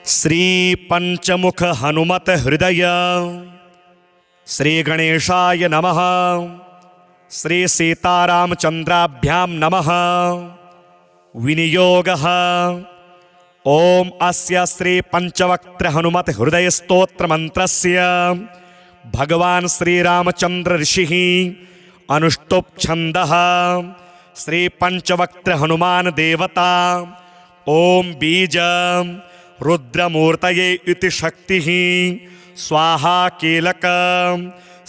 श्री पंचमुख हनुमत हृदय श्री गणेशाय नमः। श्री सीतारामचंद्राभ्यां नमः। विनियोगः ओम अस्य श्री पंचवक्त्र हनुमत हृदय स्तोत्र मंत्रस्य भगवान श्री रामचंद्र ऋषिः अनुष्टुप छंदः श्री पंचवक्त्र हनुमान देवता ओम बीज रुद्रमूर्तये इति शक्तिः स्वाहा कीलक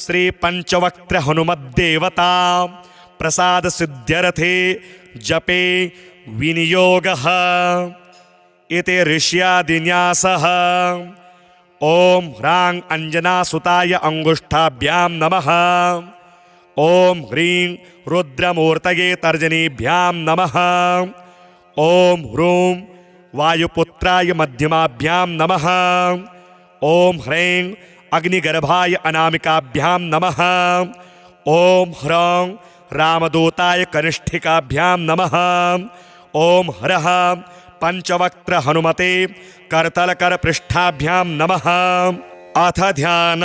श्री पंचवक्त्र हनुमद्देवता प्रसाद सिद्ध्यर्थे जपे विनियोगः इति ऋष्यादिन्यासः। ओम ह्रां अंजनासुताय अंगुष्ठाभ्यां नमः। ओम ह्रीं रुद्रमूर्तये तर्जनीभ्यां नमः। ओम ह्रूं वायुपुत्राय मध्यमाभ्यां नमः। ओम ह्रैं अग्निगर्भाय अनामिकाभ्यां नमः। ओम ह्रौं रामदूताय कनिष्ठिकाभ्यां नमः। ओम ह्रः पंचवक्त्र हनुमते करतलकर पृष्ठाभ्यां नमः। अथ ध्यान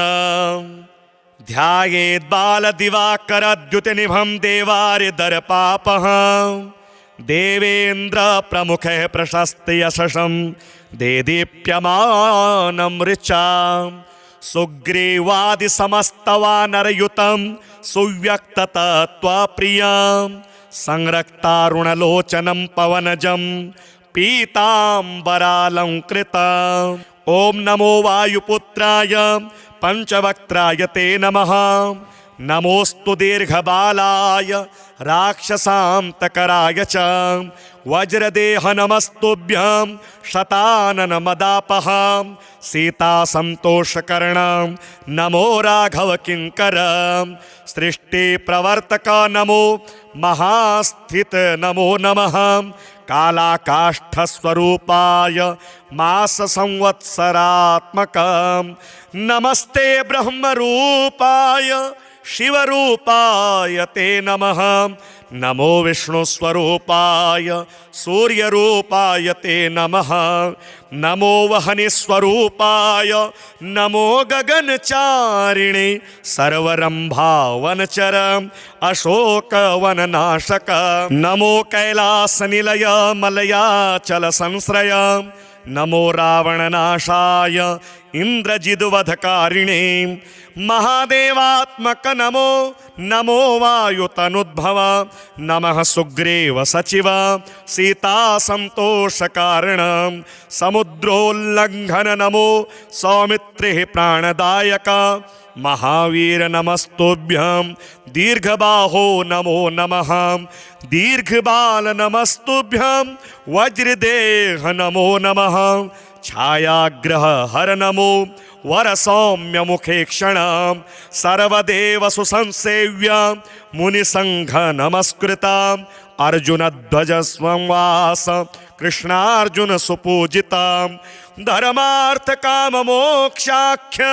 ध्यायेद् बालदिवाकरद्युतिनिभं देवारिदर्पापः देवेन्द्र प्रमुखे प्रशस्ति यशसं देदीप्यमानं ऋचा सुग्रीवादि समस्तवानरयुतं सुव्यक्ततत्त्वप्रियं संरक्तारुणलोचनं पवनजं पीताम्बरालंकृतम्। ओम नमो वायुपुत्राय पंचवक्त्राय ते नमः। नमोस्तु दीर्घबालाय राक्षसान्तकराय च वज्रदेह नमस्तुभ्यं शतानन मदापः सीता संतोषकर्ण नमो राघव किंकर सृष्टि प्रवर्तक नमो महास्थित नमो नमः कालाकाष्ठस्वरूपाय मास संवत्सरात्मक नमस्ते ब्रह्मरूपाय शिवरूपाय ते नमः। नमो विष्णुस्वरूपाय सूर्यरूपाय ते नमः। नमो वहनिस्वरूपाय नमो गगनचारिणे सर्वरंभावनचर अशोकवननाशक नमो कैलासनिलय मलयाचल संश्रय नमो रावणनाशाय इंद्रजिद्वधकारिणे महादेवात्मक नमो नमो वायुतनुद्भव नमः सुग्रीव सचिव सीता संतोष कारण समुद्रोल्लंघन नमो सौमित्रे प्राणदायक महावीर नमस्तुभ्यं दीर्घबाहो नमो नमः दीर्घबाल नमस्तुभ्यं वज्रदेह नमो नमः छायाग्रह हर नमो वर सौम्य मुखे क्षण सर्वदेव सुसंसेव्य मुनिसंघ नमस्कृता अर्जुन ध्वज स्वंवास कृष्णार्जुन सुपूजिता धर्मार्थ काम मोक्षाख्य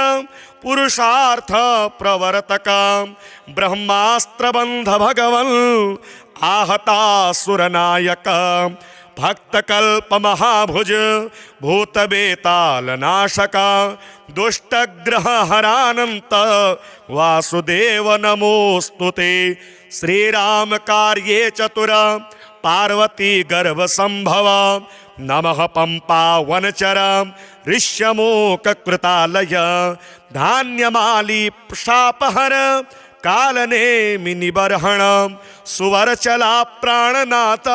पुरुषार्थ प्रवर्तक ब्रह्मास्त्र बंध भगवन् आहतासुरनायक भक्तकल्प महाभुज भूतबेताल नाशक दुष्टग्रह हरानंत वासुदेव नमोस्तुते श्रीराम कार्ये चतुर पार्वती गर्भ संभव नमः पंपा वनचर ऋष्यमूक कृतालय धान्यमाली शापहर कालनेमि निबर्हण सुवरचला प्राणनाथ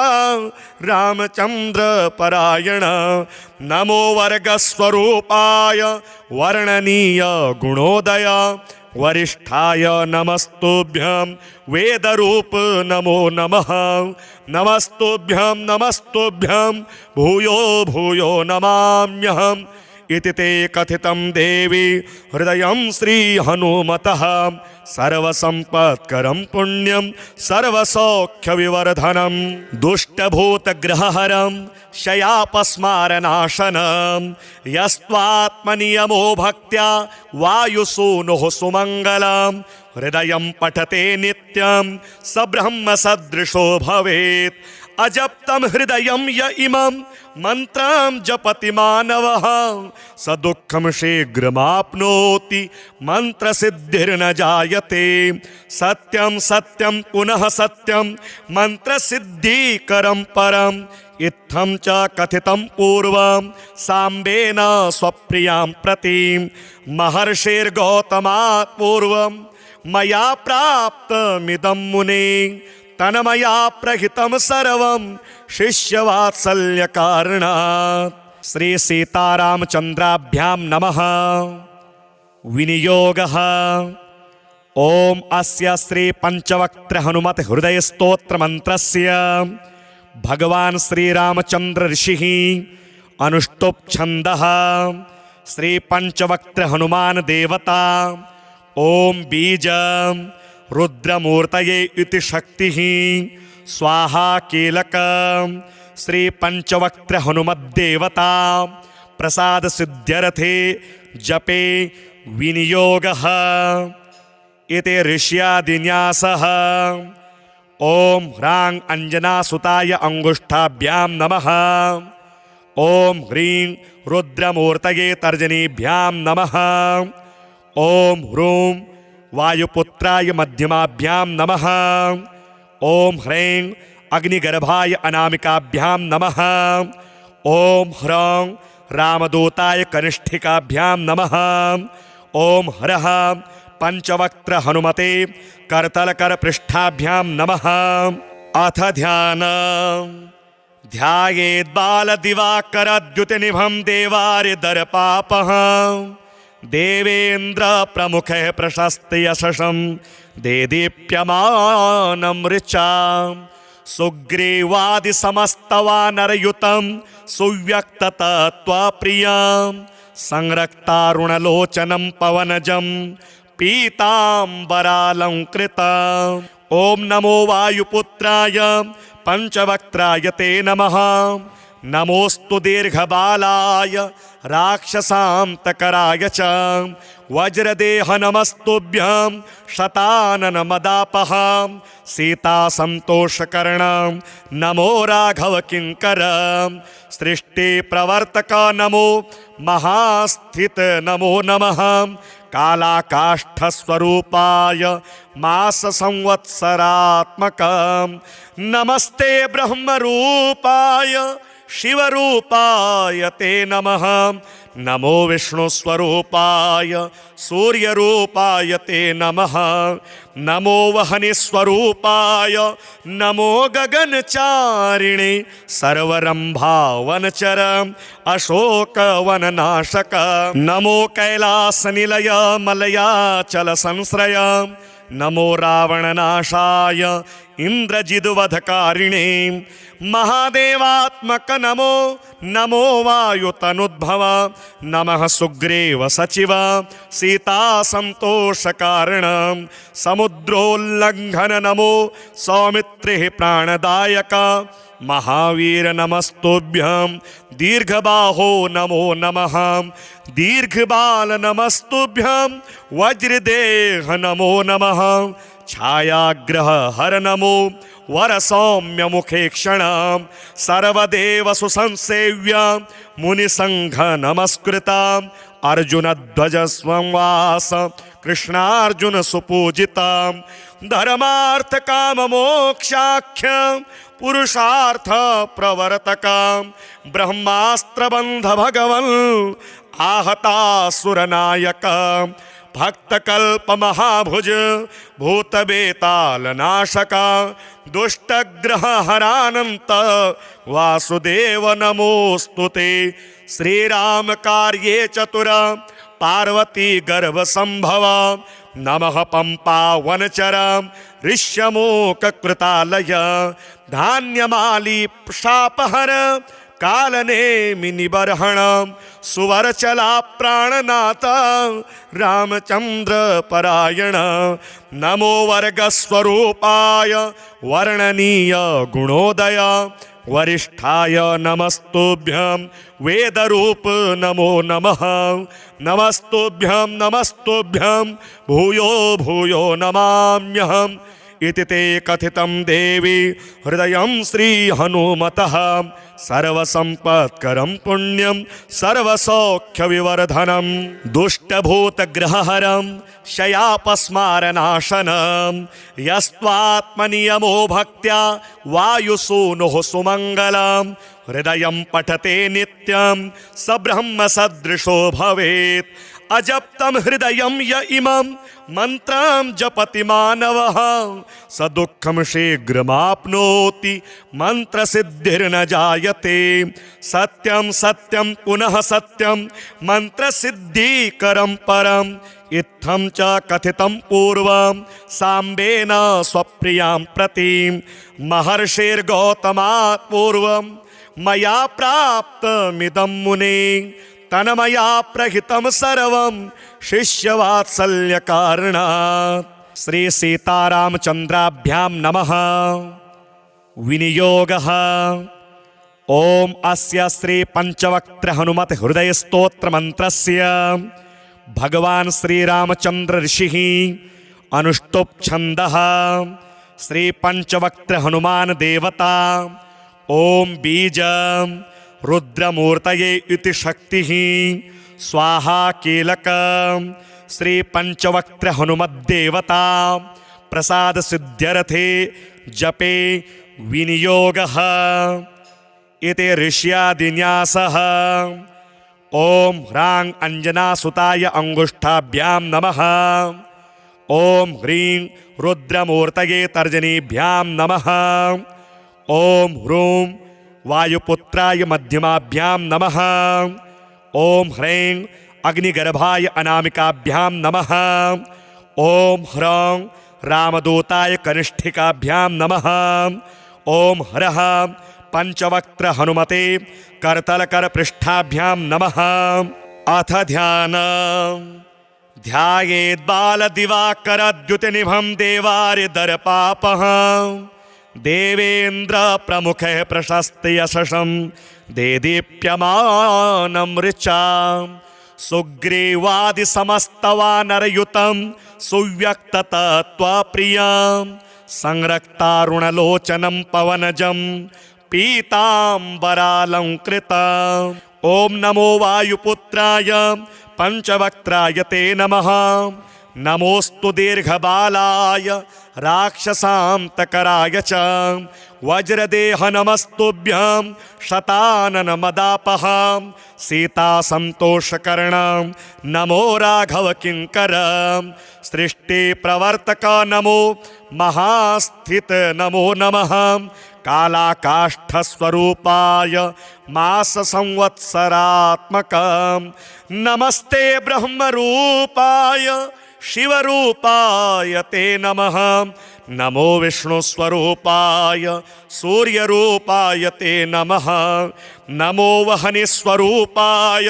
रामचंद्र परायण नमो वर्गस्वरूपाय वर्णनीय गुणोदय वरिष्ठाय नमस्तुभ्यं वेदरूप नमो नमः नमस्तुभ्यं भूयो भूयो नमाम्यहम् इति ते कथितं देवी हृदयं श्री हनुमतः सर्वसंपत्करं पुण्यं सर्वसौख्यविवर्धनं दुष्टभूतग्रहहरं शयापस्मारनाशनं यस्त्वात्मनियमो भक्त्या वायुसूनुः सुमङ्गलं हृदयं पठते नित्यं स ब्रह्म सदृशो भवेत् अजप्तं हृदयं य इमं मंत्रं जपति मानवः स दुःखं शीघ्रमाप्नोति मंत्रसिद्धिर्न जायते। सत्यं सत्यं पुनः सत्यं मंत्रसिद्धिकरं परम् इत्थं च कथितं पूर्वं साम्बेन स्वप्रियां प्रति महर्षिर्गौतमात् पूर्वं मया प्राप्तमिदं मुने तन्मया प्रहितं सर्वं शिष्यवात्सल्य कारणात्। श्री सीतारामचन्द्राभ्यां नमः। विनियोगः। ओम अस्य श्री पंचवक्त्र हनुमत हृदय स्तोत्र मंत्रस्य भगवान श्री रामचंद्र ऋषिः अनुष्टुप छंदः श्री पंचवक्त्र हनुमान देवता ओम बीज रुद्रमूर्तये इति शक्तिः स्वाहा कीलक श्री पंचवक्त्र हनुमद्देवता प्रसाद सिद्ध्यर्थे जपे विनियोगः इति ऋष्यादिन्यासः। ओम ह्रां अंजनासुताय अंगुष्ठाभ्यां नमः। ओम ह्रीं रुद्रमूर्तये तर्जनीभ्यां नमः। ओम ह्रूं वायुपुत्राय मध्यमाभ्यां नमः। ओम ह्रैं अग्निगर्भाय अनामिकाभ्यां नमः। ओम ह्रौं रामदूताय कनिष्ठिकाभ्यां नमः। ओम हरः पंचवक्त्र हनुमते करतलकर पृष्ठाभ्यां नमः। अथ ध्यान ध्यायेत् बालदिवाकरद्युतिनिभं देवारिदर्पापः देवेन्द्र प्रमुखे प्रशस्ति यशसं देदीप्यमानं ऋचा सुग्रीवादि समस्तवानरयुतं सुव्यक्ततत्त्वप्रियां संरक्तारुणलोचनं पवनजं पीताम्बरालंकृताम्। ओम नमो वायुपुत्राय पंचवक्त्राय ते नमः। नमोस्तु दीर्घबालाय राक्षसान्तकराय च वज्रदेह नमस्तुभ्यं शतानन मदापः सीता संतोषकर्ण नमो राघव किंकर सृष्टि प्रवर्तक नमो महास्थित नमो नमः कालाकाष्ठस्वरूपाय मास संवत्सरात्मक नमस्ते ब्रह्मरूपाय शिवरूपाय ते नमः। नमो विष्णुस्वरूपाय सूर्यरूपाय ते नमः। नमो वहनिस्वरूपाय नमो गगनचारिणे सर्वरंभावनचर अशोकवननाशक नमो कैलासनिलय मलयाचल संश्रय नमो रावणनाशाय इंद्रजिद्वधकारिणे महादेवात्मक नमो नमो वायुतनुद्भव नमः सुग्रीव सचिव सीता संतोष कारण समुद्रोल्लंघन नमो सौमित्रे प्राणदायक महावीर नमस्तुभ्यं दीर्घबाहो नमो नमः दीर्घबाल नमस्तुभ्यं वज्रदेह नमो नमः छायाग्रह हर नमो वर सौम्य मुखे क्षण सर्वदेव सुसंसेव्य मुनिसंघ नमस्कृता अर्जुन ध्वज स्वंवास कृष्णार्जुन सुपूजिता धर्मार्थ काम मोक्षाख्य पुरुषार्थ प्रवर्तक ब्रह्मास्त्र बंध भगवन् आहतासुरनायक भक्तकल्प महाभुज भूत बेताल नाशक दुष्टग्रह हरानंत वासुदेव नमोस्तुते श्रीराम कार्ये चतुर पार्वती गर्भ संभव नमः पंपा वनचर ऋष्यमूक कृतालय धान्यमाली शापहर कालनेमि निबर्हण सुवरचला प्राणनाथ रामचंद्र परायण नमो वर्गस्वरूपाय वर्णनीय गुणोदय वरिष्ठाय नमस्तुभ्यं वेदरूप नमो नमः नमस्तुभ्यं भूयो भूयो नमाम्यहम् इति ते कथितं देवी हृदयं श्रीहनुमतः सर्वसम्पत्करं पुण्यं सर्वसौख्यविवर्धनं दुष्टभूतग्रहहरं शयापस्मारनाशनं यस्त्वात्मनियमो भक्त्या वायुसूनुः सुमङ्गलं हृदयं पठते नित्यं स ब्रह्मसदृशो भवेत् अजप्तं हृदयं य इमं मंत्रं जपति मानवः स दुःखं शीघ्रमाप्नोति मंत्रसिद्धिर्न जायते सत्यं सत्यं पुनः सत्यं मंत्रसिद्धिकरं परम् इत्थं च कथितं पूर्वं साम्बेन स्वप्रियां प्रति महर्षिर्गौतमात् पूर्वं मया प्राप्तमिदं मुने तन्मया प्रहितं सर्वं शिष्यवात्सल्य कारणात् श्री सीतारामचंद्राभ्यां नमः। विनियोगः ओम अस्य श्री पंचवक्त्र हनुमत हृदय स्तोत्र मंत्रस्य भगवान श्री रामचंद्र ऋषिः अनुष्टुप छंदः श्री पंचवक्त्र हनुमान देवता ओम बीज रुद्रमूर्तये इति शक्तिः स्वाहा कीलक श्री पंचवक्त्र हनुमद्देवता प्रसाद सिद्ध्यर्थे जपे विनियोगः इति ऋष्यादिन्यासः। ओम ह्रां अंजनासुताय अंगुष्ठाभ्यां नमः। ओम ह्रीं रुद्रमूर्तये तर्जनीभ्यां नमः। ओम ह्रूं वायुपुत्राय मध्यमाभ्यां नमः। ओम ह्रैं अग्निगर्भाय अनामिकाभ्यां नमः। ओम ह्रौं रामदूताय कनिष्ठिकाभ्यां नमः। ओम हरः पंचवक्त्र हनुमते करतलकर पृष्ठाभ्यां नमः। अथ ध्यायेद् बालदिवाकरद्युतिनिभं देवारिदर्पापः देवेन्द्र प्रमुखे प्रशस्ति यशसं देदीप्यमानं ऋचा सुग्रीवादि समस्तवानरयुतं सुव्यक्ततत्त्वप्रियां संरक्तारुणलोचनं पवनजं पीताम्बरालंकृताम्। ओम नमो वायुपुत्राय पंचवक्त्राय ते नमः। नमोस्तु दीर्घबालाय राक्षसान्तकराय च वज्रदेह नमस्तुभ्यं शतानन मदापहां सीता संतोषकर्णां नमो राघव किंकर सृष्टि प्रवर्तक नमो महास्थित नमो नमः कालाकाष्ठ स्वरूपाय मास संवत्सरात्मक नमस्ते ब्रह्म रूपाय शिवरूपाय ते नमः। नमो विष्णुस्वरूपाय सूर्यरूपाय ते नमः। नमो वहनिस्वरूपाय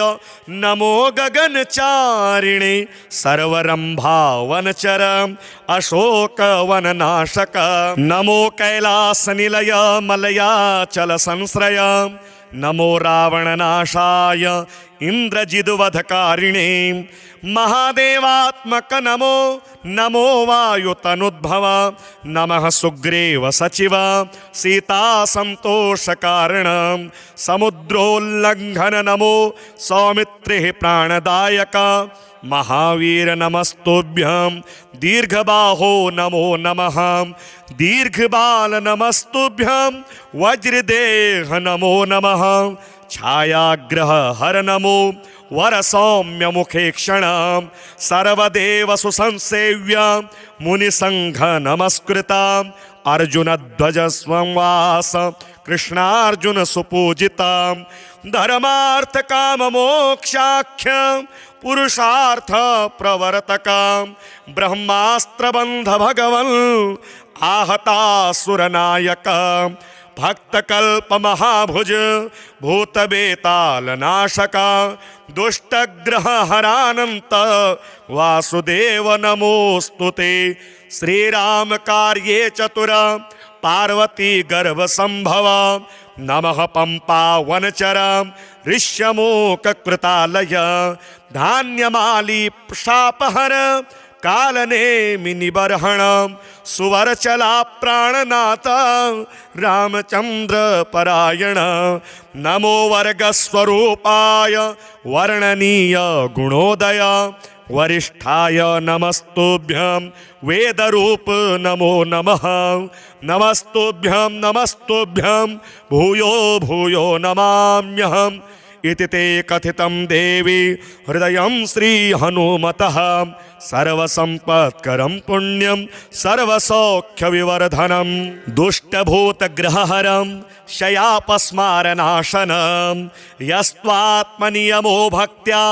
नमो गगनचारिणे सर्वरंभावनचर अशोकवननाशक नमो कैलासनिलय मलयाचल संश्रय नमो रावणनाशाय इंद्रजिद्वधकारिणे महादेवात्मक नमो नमो वायुतनुद्भव नमः सुग्रीव सचिव सीता संतोष कारण समुद्रोल्लंघन नमो सौमित्रिः प्राणदायक महावीर नमस्तुभ्यं दीर्घबाहो नमो नमः दीर्घबाल नमस्तुभ्यं वज्रदेह नमो नमः छायाग्रह हर नमो वर सौम्य मुखे क्षण सर्वदेव सुसंसेव्य मुनिसंघ नमस्कृता अर्जुन ध्वज स्वंवास कृष्णार्जुन सुपूजिता धर्मार्थ काम मोक्षाख्य पुरुषार्थ प्रवर्तक ब्रह्मास्त्र बंध भगवन् आहतासुरनायक भक्तकल्प महाभुज भूतबेताल नाशक दुष्टग्रह हरानंत वासुदेव नमोस्तुते श्रीराम कार्ये चतुर पार्वती गर्भ संभव नमः पंपा वनचर ऋष्यमोक कृतालय धान्यमाली शापहर कालनेमि निबर्हण सुवरचला प्राणनाथ रामचंद्र परायण नमो वर्गस्वरूपाय वर्णनीय गुणोदय वरिष्ठाय नमस्तुभ्यं वेदरूप नमो नमः नमस्तुभ्यं भूयो भूयो नमाम्यहम् इति ते कथितं देवी हृदयं श्री हनुमतः सर्वसम्पत्करं पुण्यं सर्वसौख्यविवर्धनं दुष्टभूतग्रहहरं शयापस्मारनाशनं यस्त्वात्मनियमो भक्त्या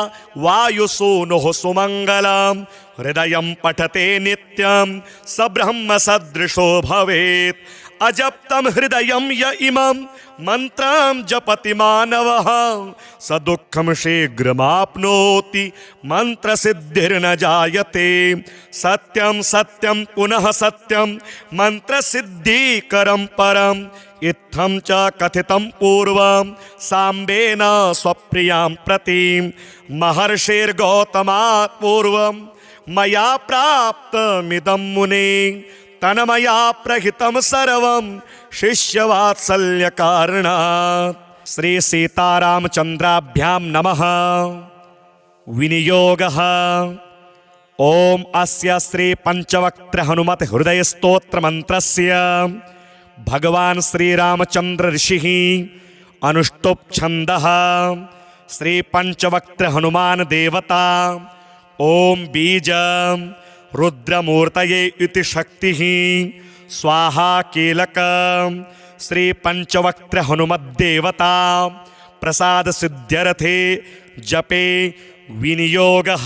वायुसूनुः सुमङ्गलं हृदयं पठते नित्यं स ब्रह्मसदृशो भवेत् अजप्तं हृदयं य इमं मंत्रं जपति मानवः स दुःखं शीघ्रमाप्नोति मंत्रसिद्धिर्न जायते सत्यं सत्यं पुनः सत्यं मंत्रसिद्धिकरं परम् इत्थं च कथितं पूर्वं साम्बेन स्वप्रियां प्रति महर्षिर्गौतमात् पूर्वं मया प्राप्तमिदं मुने तन्मया प्रहितं सर्वं शिष्यवात्सल्य कारणात् श्री सीतारामचंद्राभ्यां नमः। विनियोगः ओम अस्य श्री पंचवक्त्र हनुमत हृदय स्तोत्र मंत्रस्य भगवान श्री रामचंद्र ऋषिः अनुष्टुप् छन्दः श्री पंचवक्त्र हनुमान देवता ओम बीज रुद्रमूर्तये इति शक्तिः स्वाहा कीलक श्री पंचवक्त्र हनुमद्देवता प्रसाद सिद्ध्यर्थे जपे विनियोगः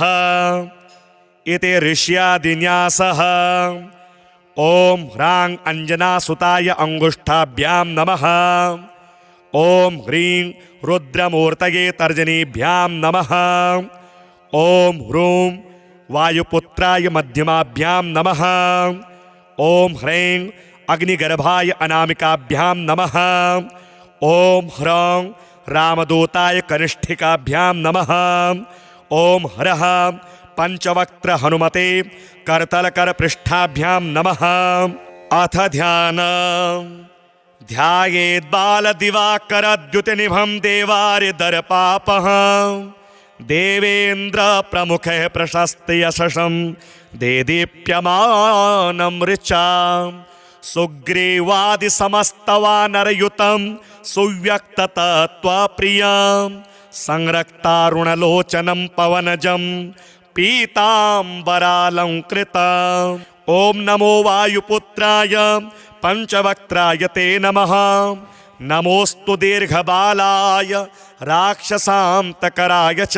इति ऋष्यादिन्यासः। ओम ह्रां अंजनासुताय अंगुष्ठाभ्यां नमः। ओम ह्रीं रुद्रमूर्तये तर्जनीभ्यां नमः। ओम ह्रूं वायुपुत्राय मध्यमाभ्यां नमः। ओम ह्रैं अग्निगर्भाय अनामिकाभ्यां नमः। ओम ह्रौं रामदूताय कनिष्ठिकाभ्यां नमः। ओम हरः पंचवक्त्र हनुमते करतलकर पृष्ठाभ्यां नमः। अथ ध्यायेत् बालदिवाकरद्युतिनिभं देवारिदर्पापः देवेन्द्र प्रमुखे प्रशस्ति यशसं देदीप्यमानं ऋचा सुग्रीवादि समस्तवानरयुतं सुव्यक्ततत्त्वप्रियां संरक्तारुणलोचनं पवनजं पीताम्बरालंकृताम्। ओम नमो वायुपुत्राय पंचवक्त्राय ते नमः। नमोस्तु दीर्घबालाय राक्षसान्तकराय च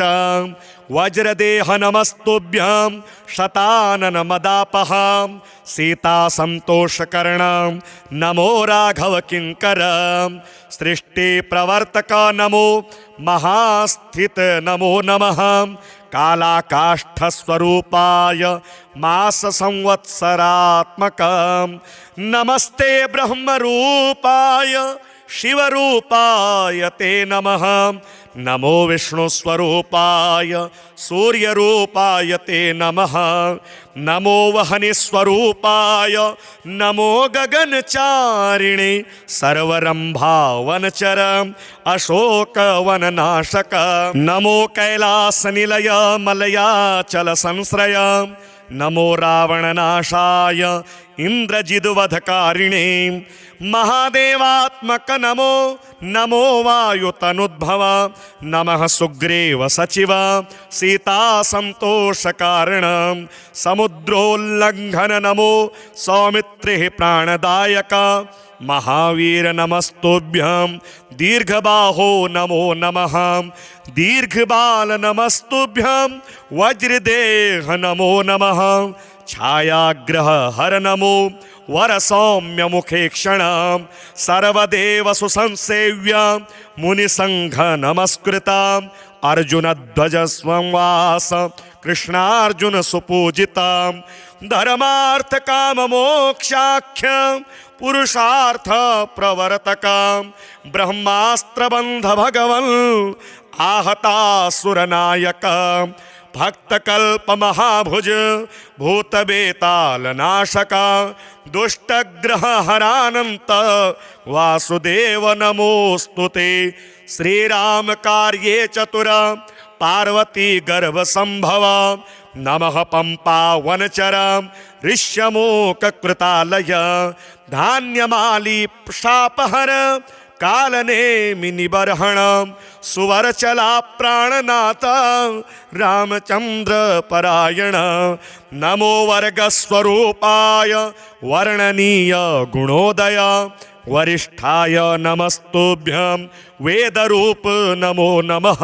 वज्रदेह नमस्तुभ्यं शतानन मदापहां सीता संतोषकर्णं नमो राघव किंकर सृष्टि प्रवर्तक नमो महास्थित नमो नमः कालाकाष्ठस्वरूपाय मास संवत्सरात्मक नमस्ते ब्रह्मरूपाय शिवरूपाय ते नमः। नमो विष्णुस्वरूपाय सूर्यरूपाय ते नमः। नमो वहनिस्वरूपाय नमो गगनचारिणे सर्वरंभावनचर अशोकवननाशक नमो कैलासनिलय मलयाचल संश्रय नमो रावणनाशाय इंद्रजिद्वधकारिणे महादेवात्मक नमो नमो वायुतनुद्भव नमः सुग्रीव सचिव सीता संतोष कारण समुद्रोल्लंघन नमो सौमित्रिः प्राणदायक महावीर नमस्तुभ्यं दीर्घबाहो नमो नमः दीर्घबाल नमस्तुभ्यं वज्रदेह नमो नमः छायाग्रह हर नमो वर सौम्य मुखे क्षण सर्वदेव सुसंसेव्य मुनिसंघ नमस्कृता अर्जुन ध्वज संवास कृष्णार्जुन सुपूजिता धर्मार्थ काम मोक्षाख्य पुरुषार्थ प्रवर्तक ब्रह्मास्त्र बंध भगवन् आहतासुर नायक भक्तकल्प महाभुज भूतबेतालनाशका दुष्टग्रहहरानन्त वासुदेव नमोस्तुते। श्रीराम कार्ये चतुर पार्वती गर्भ संभव नमः पंपावनचर ऋष्यमोक कृतालय धान्यमाली शापहर कालनेमि निबर्हण सुवरचला प्राणनाथ रामचंद्र परायण नमो वर्गस्वरूपाय वर्णनीय गुणोदय वरिष्ठाय नमस्तुभ्यं वेदरूप नमो नमः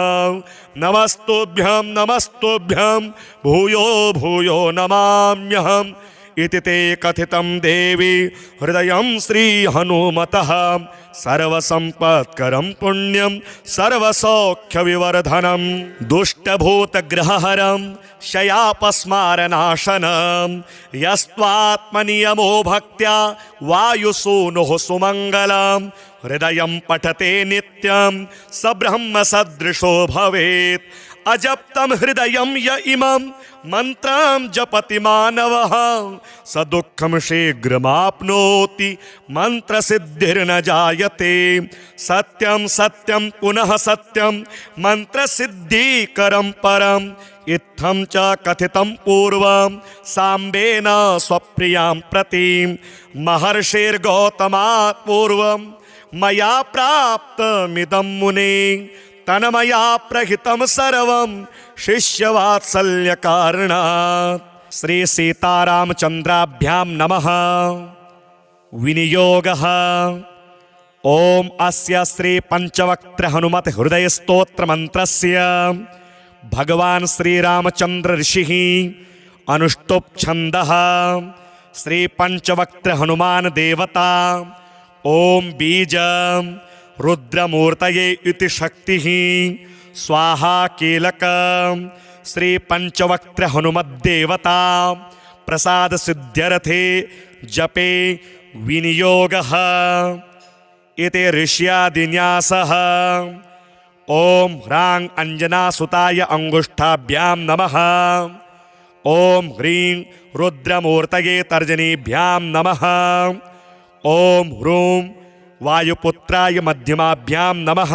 नमस्तुभ्यं भूयो भूयो नमाम्यहम् इति ते कथितं देवी हृदयं श्री हनुमतः सर्वसम्पत्करं पुण्यं सर्वसौख्यविवर्धनं दुष्टभूतग्रहहरं शयापस्मारनाशनं यस्त्वात्मनियमो भक्त्या वायुसूनुः सुमङ्गलं हृदयं पठते नित्यं स ब्रह्मसदृशो भवेत् अजप्तं हृदयं य इमं मंत्रं जपति मानवः स दुःखं शीघ्रमाप्नोति मंत्र सिद्धिर्न जायते सत्यं सत्यं पुनः सत्यं मंत्र सिद्धिकरं परम् इत्थं च कथितं पूर्वं साम्बेन स्वप्रियां प्रति महर्षिर्गौतमात् पूर्वं मया प्राप्तमिदं मुने तन्मया प्रहितं सर्वं शिष्यवात्सल्य कारणात्। श्री सीतारामचंद्राभ्यां नमः। विनियोगः ओम अस्य श्री पंचवक्त्र हनुमत हृदय स्तोत्र मंत्रस्य भगवान श्री रामचंद्र ऋषिः अनुष्टुप् छन्दः श्री पंचवक्त्र हनुमान देवता ओम बीज रुद्रमूर्तये इति शक्तिः स्वाहा कीलक श्री पंचवक्त्र हनुमद्देवता प्रसाद सिद्ध्यर्थे जपे विनियोगः इति ऋष्यादिन्यासः। ओम ह्रां अंजनासुताय अंगुष्ठाभ्यां नमः। ओम ह्रीं रुद्रमूर्तये तर्जनीभ्यां नमः। ओम ह्रूं वायुपुत्राय मध्यमाभ्यां नमः।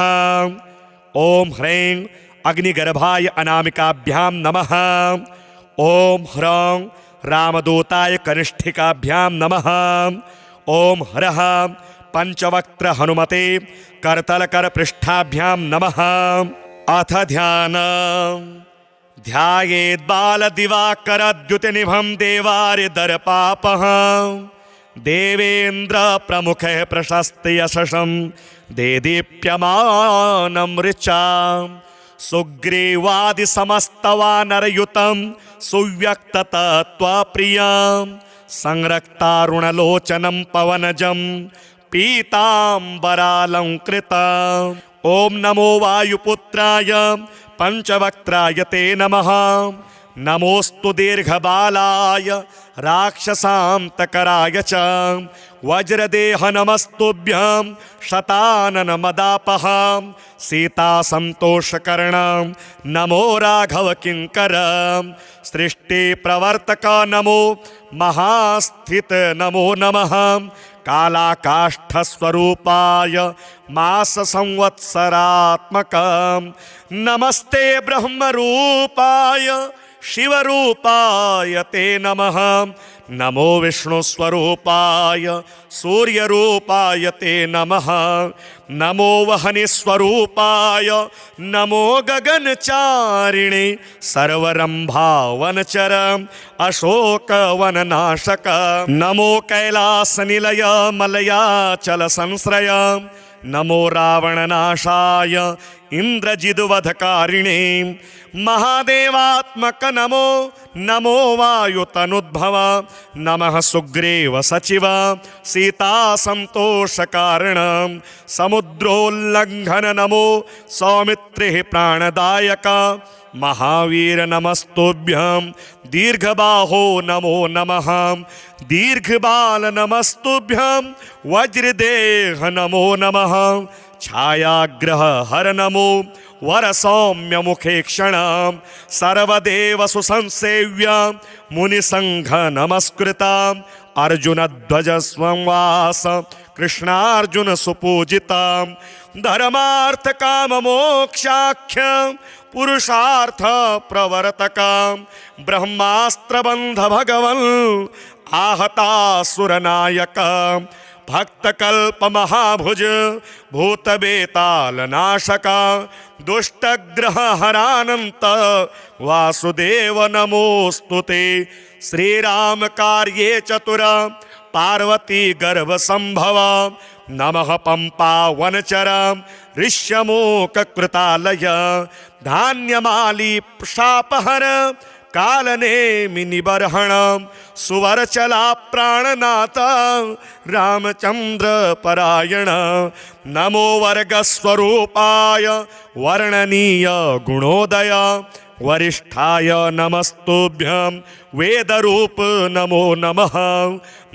ओम ह्रैं अग्निगर्भाय अनामिकाभ्यां नमः। ओम ह्रौं रामदूताय कनिष्ठिकाभ्यां नमः। ओम हरः पंचवक्त्र हनुमते करतलकर पृष्ठाभ्यां नमः। अथ ध्यायेद्बालदिवाकरद्युतिनिभं देवारिदर्पापः देवेन्द्र प्रमुखे प्रशस्ति यशसं देदीप्यमानं ऋचा सुग्रीवादि समस्तवानरयुतं सुव्यक्ततत्त्वप्रियां संरक्तारुणलोचनं पवनजं पीताम्बरालंकृताम्। ओम नमो वायुपुत्राय पंचवक्त्राय ते नमः। नमोस्तु दीर्घबालाय राक्षसान्तकराय च वज्रदेह नमस्तुभ्यं शतानन मदापः सीतासन्तोषकर्णं नमो राघव किङ्कर सृष्टि प्रवर्तक नमो महास्थित नमो नमः कालाकाष्ठस्वरूपाय मास संवत्सरात्मक नमस्ते ब्रह्मरूपाय शिवरूपाय ते नमः। नमो विष्णुस्वरूपाय सूर्यरूपाय ते नमः। नमो वहनिस्वरूपाय नमो गगनचारिणे सर्वरंभावनचर अशोकवननाशक नमो कैलासनिलय मलयाचल संश्रय नमो रावणनाशाय इंद्रजिद्वधकारिणे महादेवात्मक नमो नमो वायुतनुद्भव नमः सुग्रीव सचिव सीता संतोष कारण समुद्रोल्लंघन नमो सौमित्रिः प्राणदायक महावीर नमस्तुभ्यं दीर्घबाहो नमो नमः दीर्घबाल नमस्तुभ्यं वज्रदेह नमो नमः छायाग्रह हर नमो वर सौम्य मुखे क्षण सर्वदेव सुसंसेव्य मुनिसंघ नमस्कृता अर्जुन ध्वज संवास कृष्णार्जुन सुपूजिता धर्मार्थ काम मोक्षाख्य पुरुषार्थ प्रवर्तक ब्रह्मास्त्र बंध भगवन् आहतासुरनायक भक्तकल्प महाभुज भूत बेताल नाशक दुष्टग्रह हरानंत वासुदेव नमोस्तुते श्रीराम कार्ये चतुर पार्वती गर्भ संभव नमः पंपा वनचर ऋष्यमोक कृतालय धान्यमाली शापहर कालनेमि निबर्हण सुवरचला प्राणनाथ रामचंद्र परायण नमो वर्गस्वरूपाय वर्णनीय गुणोदय वरिष्ठाय नमस्तुभ्यं वेदरूप नमो नमः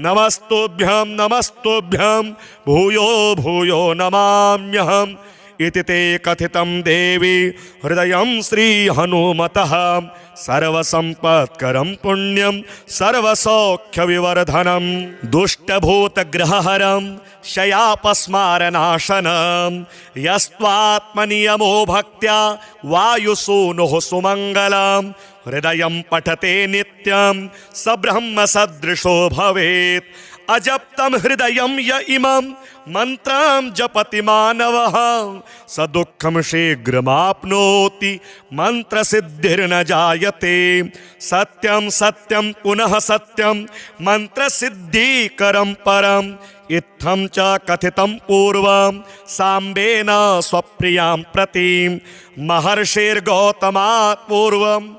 नमस्तुभ्यं भूयो भूयो नमाम्यहम् इति ते कथितं देवी हृदयं श्री हनुमतः सर्वसंपत्करं पुण्यं सर्वसौख्यविवर्धनं दुष्टभूतग्रहहरं शयापस्मारनाशनं यस्त्वात्मनियमो भक्त्या वायुसूनुः सुमङ्गलं हृदयं पठते नित्यं स ब्रह्मसदृशो भवेत् अजप्तं हृदयं य इमं मंत्रं जपति मानवः स दुःखं शीघ्रमाप्नोति मंत्र सिद्धिर्न जायते सत्यं सत्यं पुनः सत्यं मंत्र सिद्धिकरं परम् इत्थं च कथितं पूर्वं साम्बेन स्वप्रियां प्रति महर्षिर्गौतमात् पूर्वं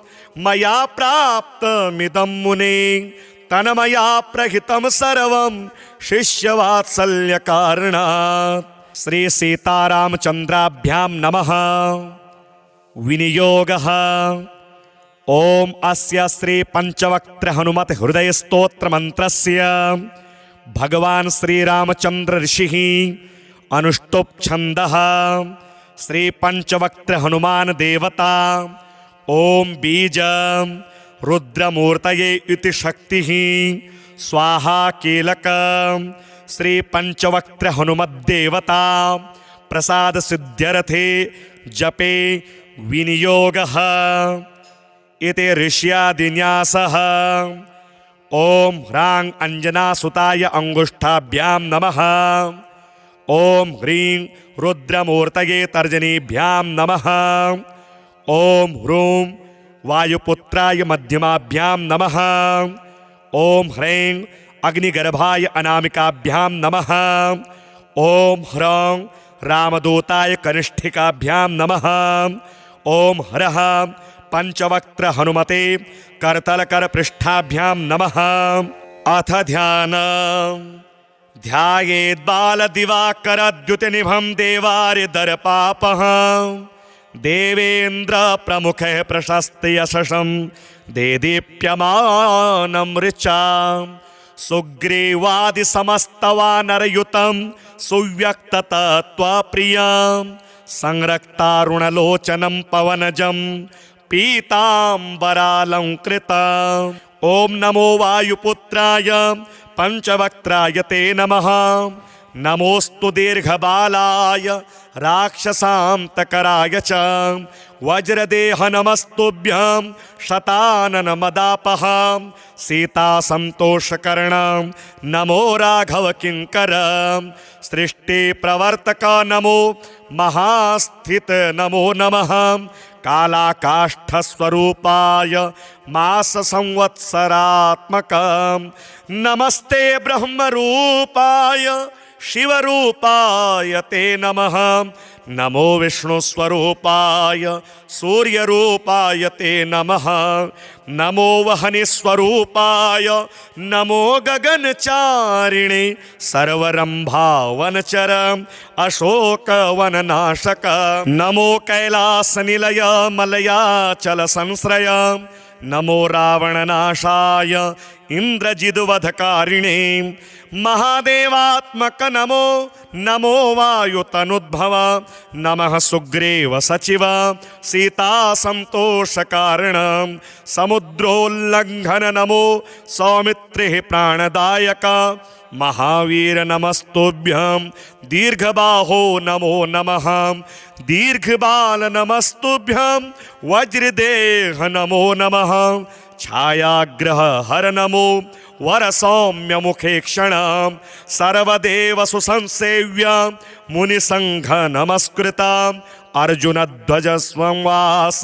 मया प्राप्तमिदं मुने तन्मया प्रहितं सर्वं शिष्यवात्सल्य कारणात् श्री सीतारामचंद्राभ्यां नमः विनियोगः ओम अस्य श्री पंचवक्त्र हनुमत हृदय स्तोत्र मंत्रस्य भगवान श्री रामचंद्र ऋषिः अनुष्टुप छंदः श्री पंचवक्त्र हनुमान देवता ओम बीज रुद्रमूर्तये इति शक्तिः स्वाहा कीलक श्री पंचवक्त्र हनुमद्देवता प्रसाद सिद्ध्यर्थे जपे विनियोगः इति ऋष्यादिन्यासः ओम ह्रां अंजनासुताय अंगुष्ठाभ्यां नमः ओम ह्रीं रुद्रमूर्तये तर्जनीभ्यां नमः ओम ह्रूं वायुपुत्राय मध्यमाभ्यां नमः ओम ह्रैं अग्निगर्भाय अनामिकाभ्यां नमः ओम ह्रौं रामदूताय कनिष्ठिकाभ्यां नमः ओम हरः पंचवक्त्र हनुमते करतलकर पृष्ठाभ्यां नमः अथ ध्यायेत् बालदिवाकरद्युतिनिभं देवारिदर्पापः देवेन्द्र प्रमुखे प्रशस्ति यशसं देदीप्यमानं ऋचा सुग्रीवादि समस्तवानरयुतं सुव्यक्ततत्त्वप्रियां संरक्तारुणलोचनं पवनजं पीताम्बरालंकृताम् ओम नमो वायुपुत्राय पंचवक्त्राय ते नमः नमोस्तु दीर्घबालाय राक्षसान्तकराय च वज्रदेह नमस्तुभ्यं शतानन मदापः सीता संतोषकर्ण नमो राघव किंकर सृष्टि प्रवर्तक नमो महास्थित नमो नमः कालाकाष्ठस्वरूपाय मास संवत्सरात्मक नमस्ते ब्रह्मरूपाय शिवरूपाय ते नमः नमो विष्णुस्वरूपाय सूर्यरूपाय ते नमः नमो वहनिस्वरूपाय नमो गगनचारिणे सर्वरंभावनचर अशोकवननाशक नमो कैलासनिलय मलयाचल संश्रय नमो रावणनाशाय इंद्रजिद्वधकारिणे महादेवात्मक नमो नमो वायुतनुद्भव नमः सुग्रीव सचिव सीता संतोष कारण समुद्रोल्लंघन नमो सौमित्रे प्राणदायक महावीर नमस्तुभ्यं दीर्घबाहो नमो नमः दीर्घबाल नमस्तुभ्यं वज्रदेह नमो नमः छायाग्रह हर नमो वर सौम्य मुखे क्षण सर्वदेव सुसंसेव्य मुनिसंघ नमस्कृता अर्जुन ध्वज स्वंवास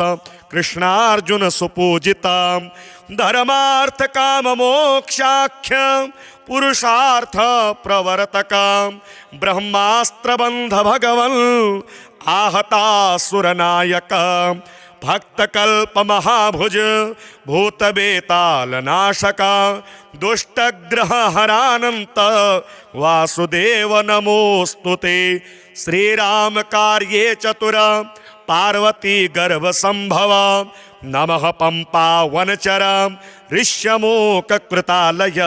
कृष्णार्जुन सुपूजिता धर्मार्थ काम मोक्षाख्य पुरुषार्थ प्रवर्तक ब्रह्मास्त्र बंध भगवन् आहतासुरनायक भक्तकल्प महाभुज भूत बेताल नाशका दुष्टग्रह हरानंत वासुदेव नमोस्तुते श्रीराम कार्ये चतुर पार्वती गर्भ संभव नमः पंपा वनचर ऋष्यमूक कृतालय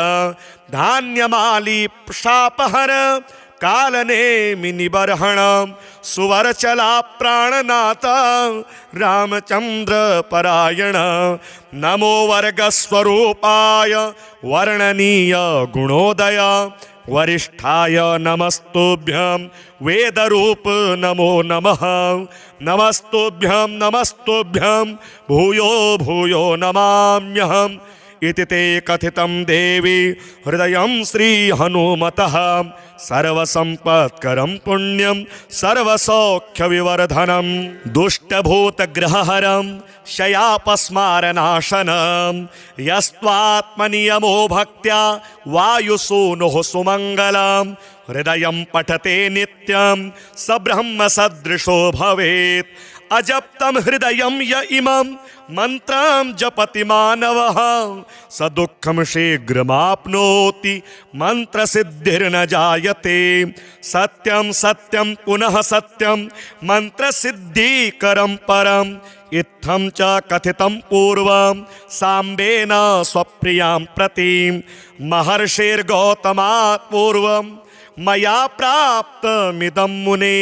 धान्यमाली शापहर कालनेमि निबर्हण सुवरचला प्राणनाथ रामचंद्र परायण नमो वर्गस्वरूपाय वर्णनीय गुणोदय वरिष्ठाय नमस्तुभ्यं वेदरूप नमो नमः नमस्तुभ्यं भूयो भूयो नमाम्यहम् इति ते कथितं देवी हृदयं श्री हनुमतः सर्वसंपत्करं पुण्यं सर्वसौख्यविवर्धनं दुष्टभूतग्रहहरं शयापस्मारनाशनं यस्त्वात्मनियमो भक्त्या वायुसूनुः सुमङ्गलं हृदयं पठते नित्यं स ब्रह्मसदृशो भवेत् अजप्तं हृदयं य इमं मंत्रं जपति मानवः स दुःखं शीघ्रमाप्नोति मंत्र सिद्धिर्न जायते सत्यं सत्यं पुनः सत्यं मंत्र सिद्धिकरं परम् इत्थं च कथितं पूर्वं साम्बेन स्वप्रियां प्रति महर्षिर्गौतमात् पूर्वं मया प्राप्तमिदं मुने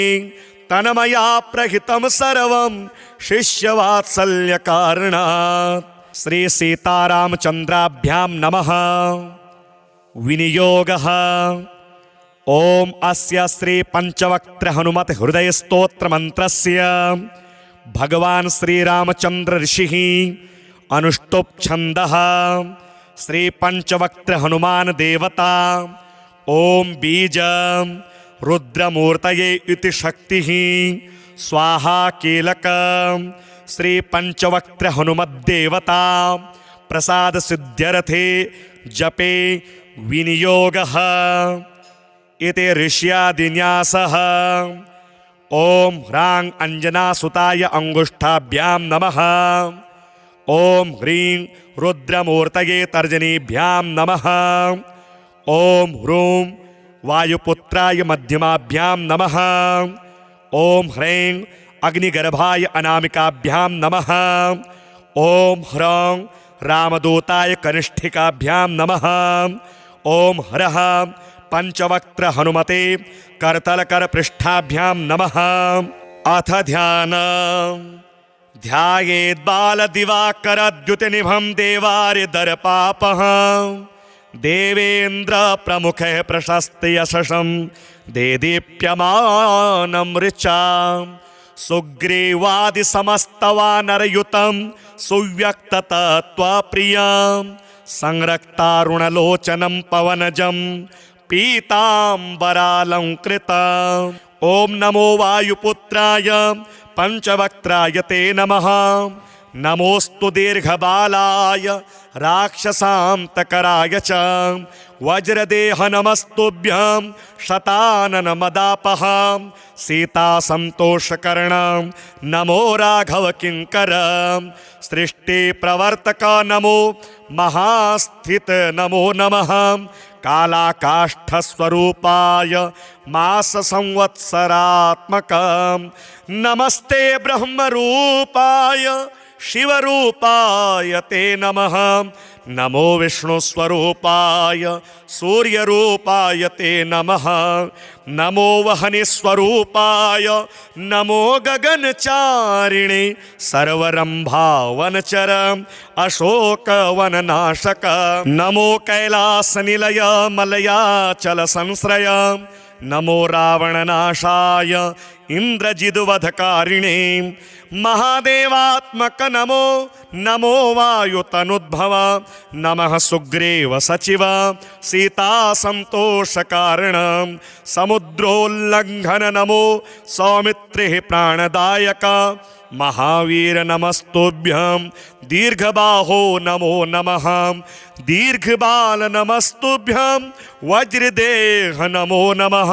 तन्मया प्रहितं सर्वं शिष्यवात्सल्य कारणात् श्री सीतारामचंद्राभ्यां नमः विनियोगः ओम अस्य श्री पंचवक्त्र हनुमत हृदय स्तोत्र मंत्रस्य भगवान श्री रामचंद्र ऋषिः अनुष्टुप छंदः श्री पंचवक्त्र हनुमान देवता ओम बीज रुद्रमूर्तये इति शक्तिः स्वाहा कीलक श्री पंचवक्त्र हनुमद्देवता प्रसाद सिद्ध्यर्थे जपे विनियोगः इति ऋष्यादिन्यासः ओम ह्रां अंजनासुताय अंगुष्ठाभ्यां नमः ओम ह्रीं रुद्रमूर्तये तर्जनीभ्यां नमः ओम ह्रूं वायुपुत्राय मध्यमाभ्यां नमः ओम ह्रैं अग्निगर्भाय अनामिकाभ्यां नमः ओम ह्रौं रामदूताय कनिष्ठिकाभ्यां नमः ओम हरः पंचवक्त्र हनुमते करतलकर पृष्ठाभ्यां नमः अथ ध्यान ध्यायेद् बालदिवाकरद्युतिनिभं देवारिदर्पापः देवेन्द्र प्रमुखे प्रशस्ति यशसं देदीप्यमानं ऋचा सुग्रीवादि समस्तवानरयुतं सुव्यक्ततत्त्वप्रियं संरक्तारुणलोचनं पवनजं पीताम्बरालंकृतम् ओम नमो वायुपुत्राय पंचवक्त्राय ते नमः नमोस्तु दीर्घबालाय राक्षसान्तकराय च वज्रदेह नमस्तुभ्यं शतानन मदापः सीता संतोषकर्ण नमो राघव किंकर सृष्टि प्रवर्तक नमो महास्थित नमो नमः कालाकाष्ठस्वरूपाय मास संवत्सरात्मक नमस्ते ब्रह्मरूपाय शिवरूपाय ते नमः। नमो विष्णुस्वरूपाय सूर्यरूपाय ते नमः। नमो वह्निस्वरूपाय नमो गगनचारिणे सर्वरंभावनचर अशोकवननाशक। नमो कैलासनिलय मलयाचल संश्रय नमो रावणनाशाय इंद्रजिद्वधकारिणे महादेवात्मक नमो नमो वायुतनुद्भव नमः सुग्रीव सचिव सीता संतोष कारण समुद्रोल्लंघन नमो सौमित्रे प्राणदायक महावीर नमस्तुभ्यं दीर्घबाहो नमो नमः दीर्घबाल नमस्तुभ्यं वज्रदेह नमो नमः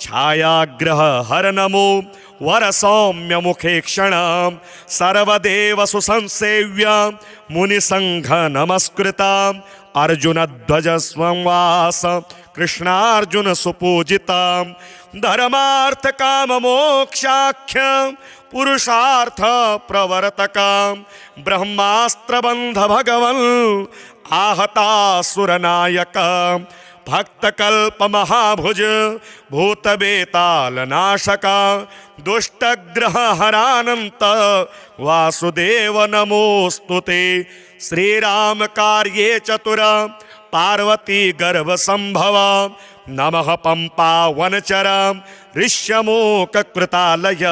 छायाग्रह हर नमो वर सौम्य मुखे क्षण सर्वदेव सुसंसेव्य मुनिसंघ नमस्कृता अर्जुन ध्वज स्वंवास कृष्णार्जुन सुपूजिता धर्मार्थ काम मोक्षाख्य पुरुषार्थ प्रवर्तक ब्रह्मास्त्र बंध भगवन् आहतासुरनायक भक्तकल्प महाभुज भूतबेताल नाशक दुष्टग्रह हरानंत वासुदेव नमोस्तुते श्रीराम कार्ये चतुर पार्वती गर्भ संभव नमः पंपा वनचर ऋष्यमूक कृतालय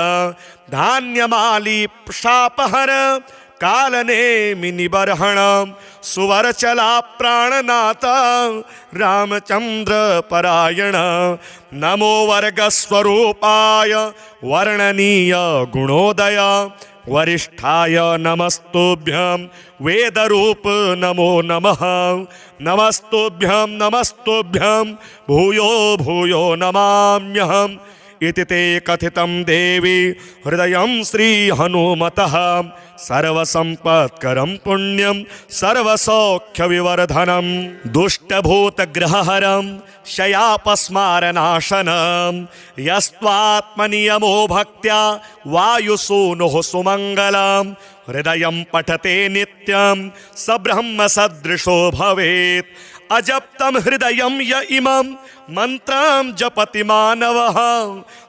धान्यमाली शापहर कालनेमि निबर्हण सुवरचला प्राणनाथ रामचंद्र परायण नमो वर्गस्वरूपाय वर्णनीय गुणोदय वरिष्ठाय नमस्तुभ्यं वेदरूप नमो नमः नमस्तुभ्यं भूयो भूयो नमाम्यहम् इति ते कथितं देवी हृदयं श्री हनुमतः सर्वसंपत्करं पुण्यं सर्वसौख्यविवर्धनं दुष्टभूतग्रहहरं शयापस्मारनाशनं यस्त्वात्मनियमो भक्त्या वायुसूनुः सुमङ्गलं हृदयं पठते नित्यं स ब्रह्मसदृशो भवेत् अजप्तं हृदयं य इमं मंत्रं जपति मानवः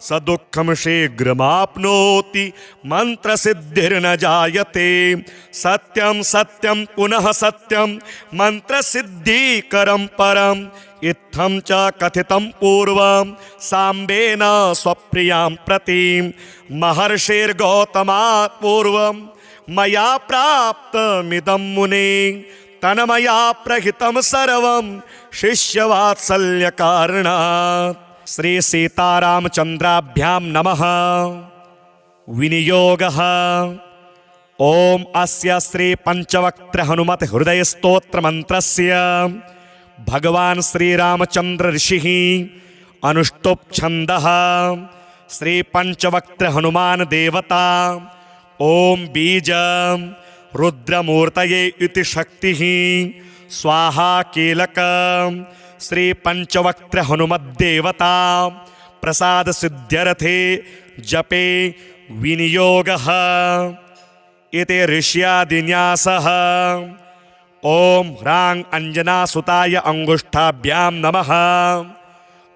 स दुःखं शीघ्रमाप्नोति मंत्र सिद्धिर्न जायते सत्यं सत्यं पुनः सत्यं मंत्र सिद्धिकरं परम् इत्थं च कथितं पूर्वं साम्बेन स्वप्रियां प्रति महर्षिर्गौतमात् पूर्वं मया प्राप्तमिदं मुने तन्मया प्रहितं सर्वं शिष्यवात्सल्य कारणात् श्री सीतारामचंद्राभ्यां नमः। विनियोगः ओम अस्य श्री पंचवक्त्र हनुमत हृदय स्तोत्र मंत्रस्य भगवान श्री रामचंद्र ऋषिः अनुष्टुप छंदः श्री पंचवक्त्र हनुमान देवता ओम बीज रुद्रमूर्तये इति शक्तिः स्वाहा कीलक श्री पंचवक्त्र हनुमद्देवता प्रसाद सिद्ध्यर्थे जपे विनियोगः इति ऋष्यादिन्यासः। ओम ह्रां अंजनासुताय अंगुष्ठाभ्यां नमः।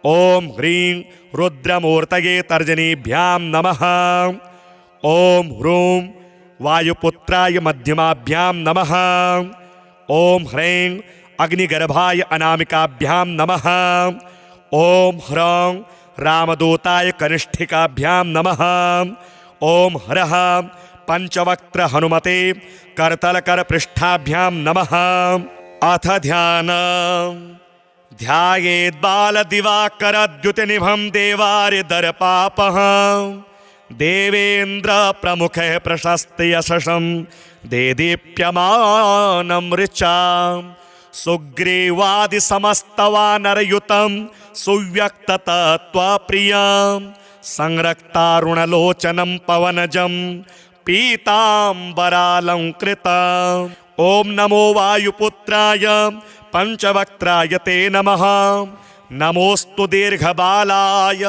ओम ह्रीं रुद्रमूर्तये तर्जनीभ्यां नमः। ओम ह्रूं वायुपुत्राय मध्यमाभ्यां नमः। ओम ह्रैं अग्निगर्भाय अनामिकाभ्यां नमः। ओम ह्रौं रामदूताय कनिष्ठिकाभ्यां नमः। ओम ह्रः पंचवक्त्र हनुमते करतलकर पृष्ठाभ्यां नमः। अथ ध्यान ध्यायेत् बालदिवाकरद्युतिनिभं देवारिदर्पापः देवेन्द्र प्रमुखे प्रशस्ति यशसं देदीप्यमानं ऋचा सुग्रीवादि समस्तवानरयुतं सुव्यक्ततत्त्वप्रियं संरक्तारुणलोचनं पवनजं पीताम्बरालंकृतम्। ओम नमो वायुपुत्राय पंचवक्त्राय ते नमः। नमोस्तु दीर्घबालाय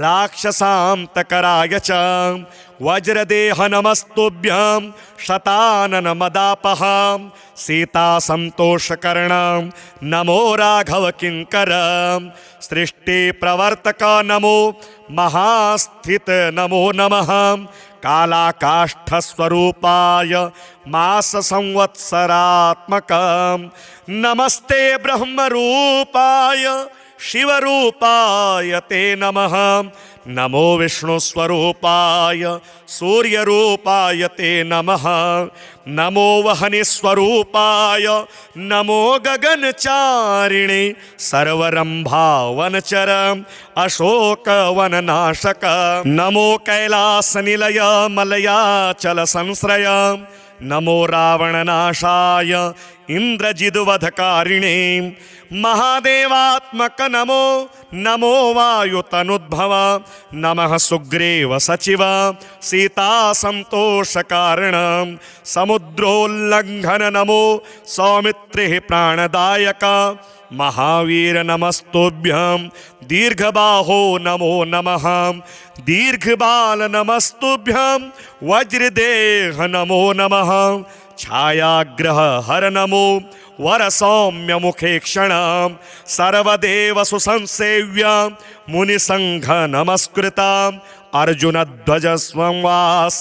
राक्षसान्तकराय च वज्रदेह नमस्तुभ्यं शतानन मदापहां सीतासन्तोषकर्ण नमो राघव किङ्कर सृष्टि प्रवर्तक नमो महास्थित नमो नमः कालाकाष्ठस्वरूपाय मास संवत्सरात्मक नमस्ते ब्रह्मरूपाय शिवरूपाय ते नमः नमो विष्णुस्वरूपाय सूर्यरूपाय ते नमः नमो वहनिस्वरूपाय नमो गगनचारिणे सर्वरंभावनचर अशोकवननाशक नमो कैलासनिलय मलयाचल संश्रय नमो रावणनाशाय इंद्रजिद्वधकारिणे महादेवात्मक नमो नमो वायुतनुद्भव नमः सुग्रीव सचिव सीता संतोष कारण समुद्रोल्लंघन नमो सौमित्रिः प्राणदायक महावीर नमस्तुभ्यं दीर्घबाहो नमो नमः दीर्घबाल नमस्तुभ्यं वज्रदेह नमो नमः छायाग्रह हर नमो वर सौम्य मुखे क्षण सर्वदेव सुसंसेव्य मुनिसंघ नमस्कृता अर्जुन ध्वज संवास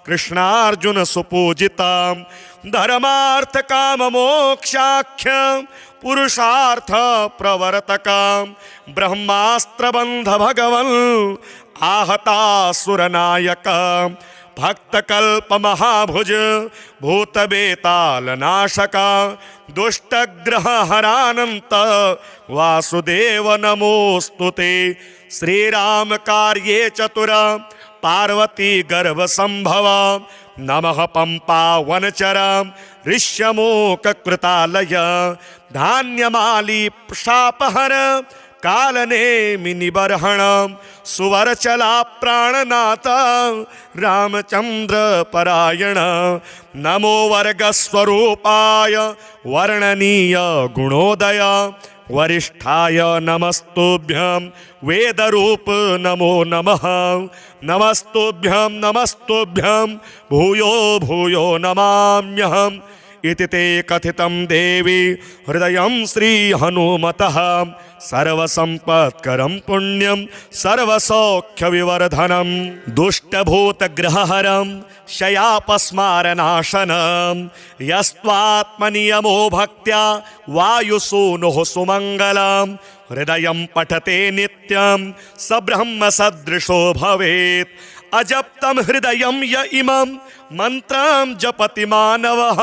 कृष्णार्जुन सुपूजिता धर्मार्थ काम मोक्षाख्य पुरुषार्थ प्रवर्तक ब्रह्मास्त्र बंध भगवन् आहतासुरनायक भक्तकल्प महाभुज भूतबेताल नाशक दुष्टग्रह हरानंत वासुदेव नमोस्तुते श्रीराम कार्ये चतुर पार्वती गर्भ संभव नमः पंपा वनचर ऋष्यमोक कृतालय धान्यमाली शापहर कालनेमि निबर्हण सुवरचला प्राणनाथ रामचंद्र परायण नमो वर्गस्वरूपाय वर्णनीय गुणोदय वरिष्ठाय नमस्तुभ्यं वेदरूप नमो नमः नमस्तुभ्यं भूयो भूयो नमाम्यहम् इति ते कथितं देवी हृदयं श्री हनुमतः सर्वसंपत्करं पुण्यं सर्वसौख्यविवर्धनं दुष्टभूतग्रहहरं शयापस्मारनाशनं यस्त्वात्मनियमो भक्त्या वायुसूनुः सुमङ्गलं हृदयं पठते नित्यं स ब्रह्मसदृशो भवेत् अजप्तं हृदयं य इमं मंत्रं जपति मानवः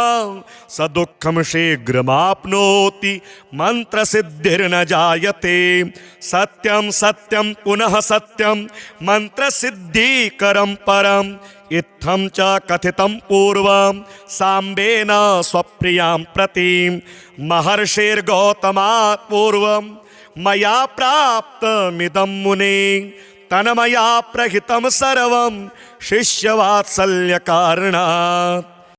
स दुःखं शीघ्रमाप्नोति मंत्र सिद्धिर्न जायते सत्यं सत्यं पुनः सत्यं मंत्र सिद्धिकरं परम् इत्थं च कथितं पूर्वं साम्बेन स्वप्रियां प्रति महर्षिर्गौतमात् पूर्वं मया प्राप्तमिदं मुने तन्मया प्रहितं सर्वं शिष्यवात्सल्य कारणात्